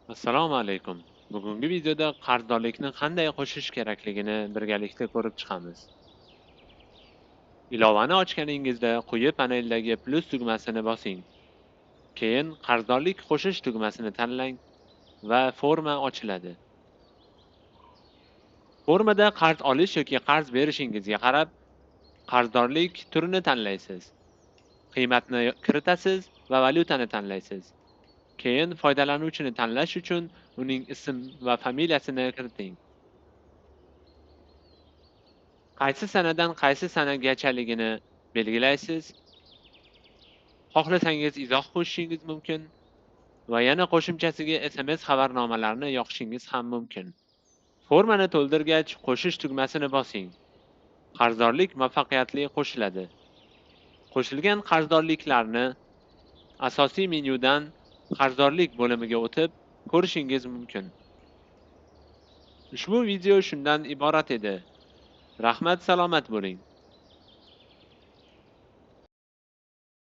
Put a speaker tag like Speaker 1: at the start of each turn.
Speaker 1: Assalomu alaykum. Bugungi videoda qarzdorlikni qanday qo'shish kerakligini birgalikda ko'rib chiqamiz. Ilovani ochganingizda quyi paneldagi plus tugmasini bosing. Keyin qarzdorlik qo'shish tugmasini tanlang va forma ochiladi. Formada qarz olish yoki qarz berishingizga qarab qarzdorlik turini tanlaysiz. Qiymatni kiritasiz va valyutani tanlaysiz. Keyin foydalanuvchini tanlash uchun uning ism va familiyasini kiriting. Qaysi sanadan qaysi sanagachaligini belgilaysiz. Xohlasangiz izoh qo'shishingiz mumkin va yana qo'shimchasiga SMS xabarnomalarni yoqishingiz ham mumkin. Formani to'ldirgach, qo'shish tugmasini bosing. Qarzdorlik muvaffaqiyatli qo'shiladi. Qo'shilgan qarzdorliklarni asosiy menyudan qarzdorlik bo'limiga o'tib ko'rishingiz mumkin. Ushbu video shundan iborat edi. Rahmat, salomat bo'ling.